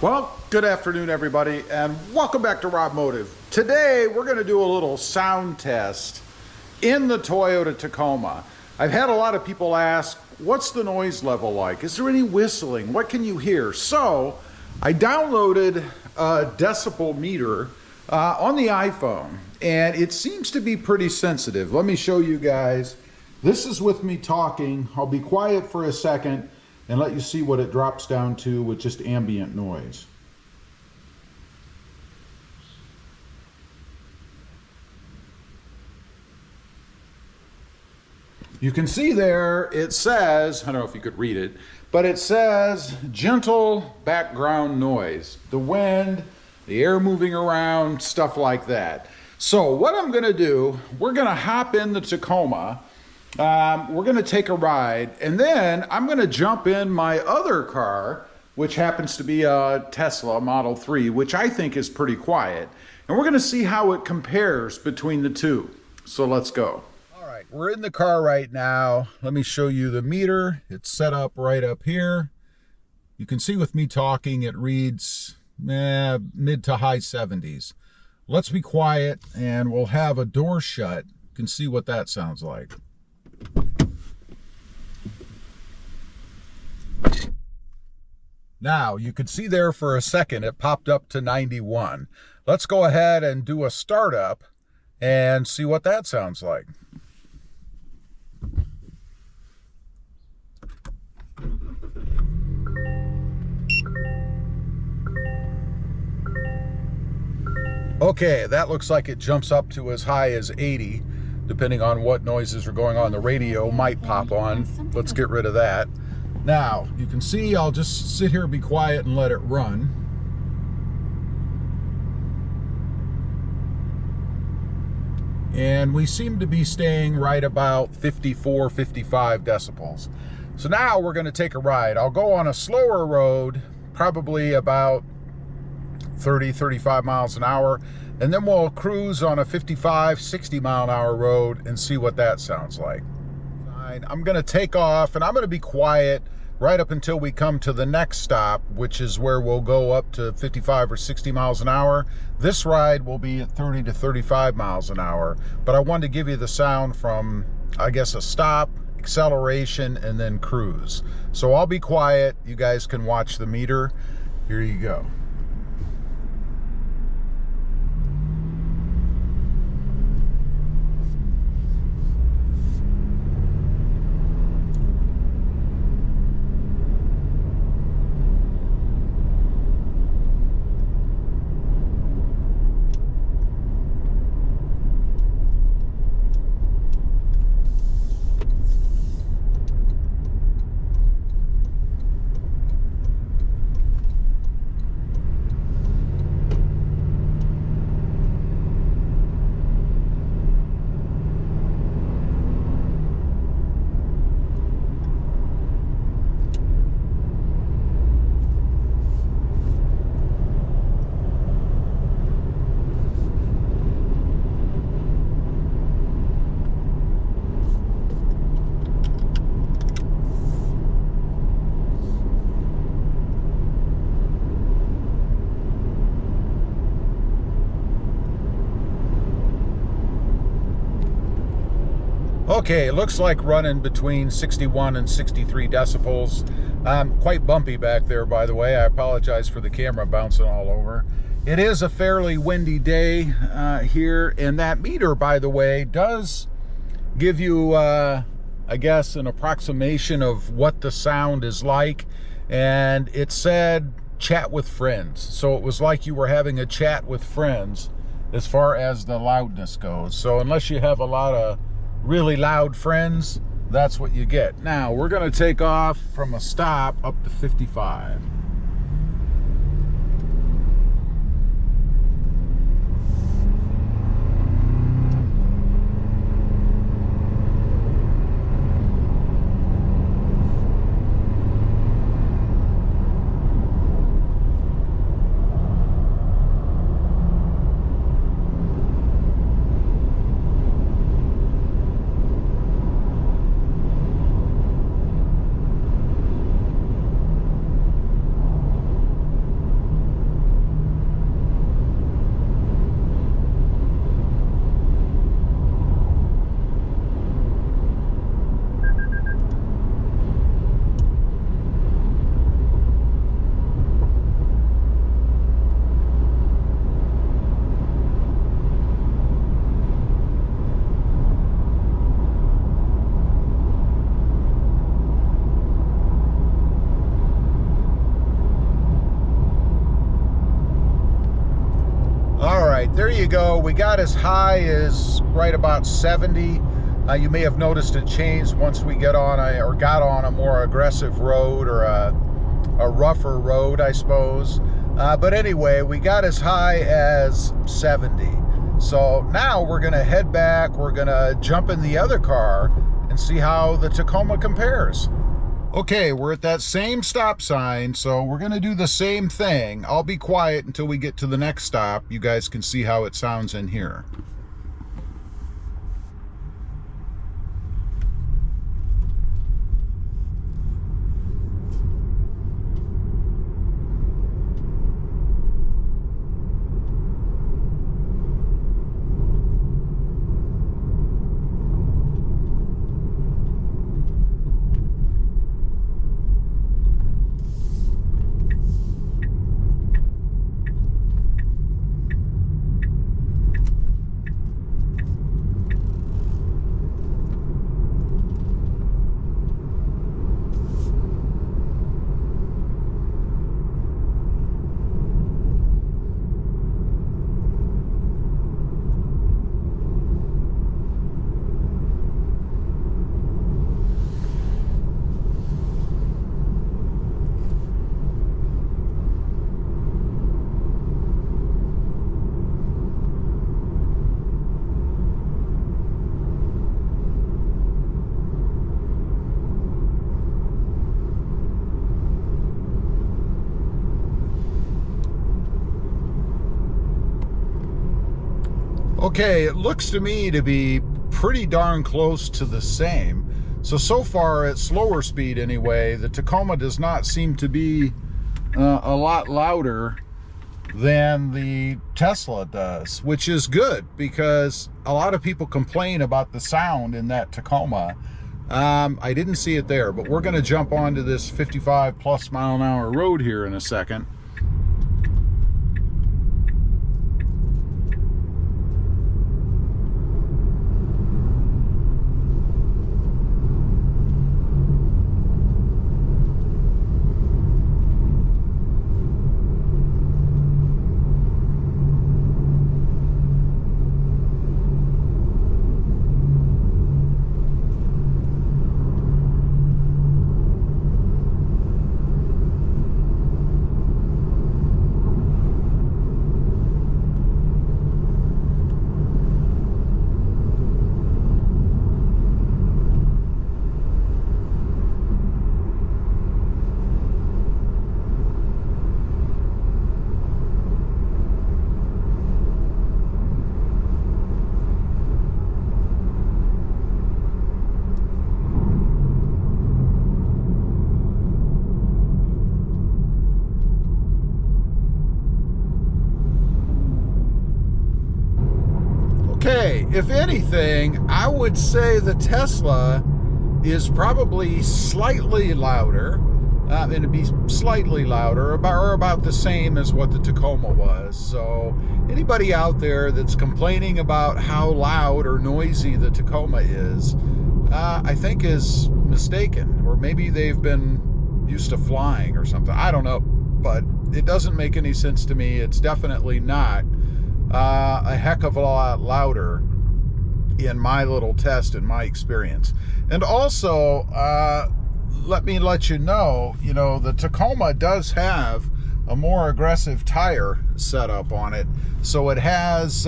Well, good afternoon, everybody, and welcome back to RobMotive. Today, we're going to do a little sound test in the Toyota Tacoma. I've had a lot of people ask, what's the noise level like? Is there any whistling? What can you hear? So, I downloaded a decibel meter on the iPhone, and it seems to be pretty sensitive. Let me show you guys. This is with me talking. I'll be quiet for a second and let you see what it drops down to with just ambient noise. You can see there, it says, I don't know if you could read it, but it says gentle background noise. The wind, the air moving around, stuff like that. So what I'm gonna do, we're gonna hop in the Tacoma. We're going to take a ride, and then I'm going to jump in my other car, which happens to be a Tesla Model 3, which I think is pretty quiet. And we're going to see how it compares between the two. So let's go. All right, we're in the car right now. Let me show you the meter. It's set up right up here. You can see with me talking, it reads mid to high 70s. Let's be quiet, and we'll have a door shut. You can see what that sounds like. Now, you could see there for a second, it popped up to 91. Let's go ahead and do a startup and see what that sounds like. Okay, that looks like it jumps up to as high as 80. Depending on what noises are going on. The radio might pop on. Let's get rid of that. Now, you can see I'll just sit here, be quiet, and let it run. And we seem to be staying right about 54, 55 decibels. So now we're going to take a ride. I'll go on a slower road, probably about 30, 35 miles an hour. And then we'll cruise on a 55, 60 mile an hour road and see what that sounds like. I'm going to take off, and I'm going to be quiet right up until we come to the next stop, which is where we'll go up to 55 or 60 miles an hour. This ride will be at 30 to 35 miles an hour. But I wanted to give you the sound from, I guess, a stop, acceleration, and then cruise. So I'll be quiet. You guys can watch the meter. Here you go. Okay, it looks like running between 61 and 63 decibels. Quite bumpy back there, by the way. I apologize for the camera bouncing all over. It is a fairly windy day here, and that meter, by the way, does give you, I guess, an approximation of what the sound is like. And it said chat with friends. So it was like you were having a chat with friends as far as the loudness goes. So unless you have a lot of really loud friends, that's what you get. Now we're going to take off from a stop up to 55. right, there you go. We got as high as right about 70. You may have noticed it changed once we got on a more aggressive road, or a rougher road, I suppose. But anyway, we got as high as 70. So now we're gonna head back. We're gonna jump in the other car and see how the Tacoma compares. Okay, we're at that same stop sign, so we're gonna do the same thing. I'll be quiet until we get to the next stop. You guys can see how it sounds in here. Okay, it looks to me to be pretty darn close to the same. So far at slower speed anyway, the Tacoma does not seem to be a lot louder than the Tesla does, which is good because a lot of people complain about the sound in that Tacoma. I didn't see it there, but we're going to jump onto this 55 plus mile an hour road here in a second. Okay, if anything, I would say the Tesla is probably slightly louder, and it'd be slightly louder, or about the same as what the Tacoma was. So anybody out there that's complaining about how loud or noisy the Tacoma is, I think is mistaken, or maybe they've been used to flying or something. I don't know, but it doesn't make any sense to me. It's definitely not a heck of a lot louder in my little test, in my experience. And also, let me let you know, the Tacoma does have a more aggressive tire setup on it, so it has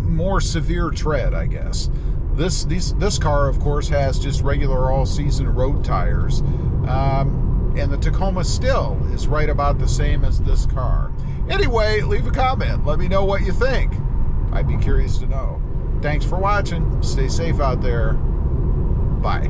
more severe tread, I guess. This car, of course, has just regular all-season road tires, and the Tacoma still is right about the same as this car. Anyway, leave a comment. Let me know what you think. I'd be curious to know. Thanks for watching. Stay safe out there. Bye.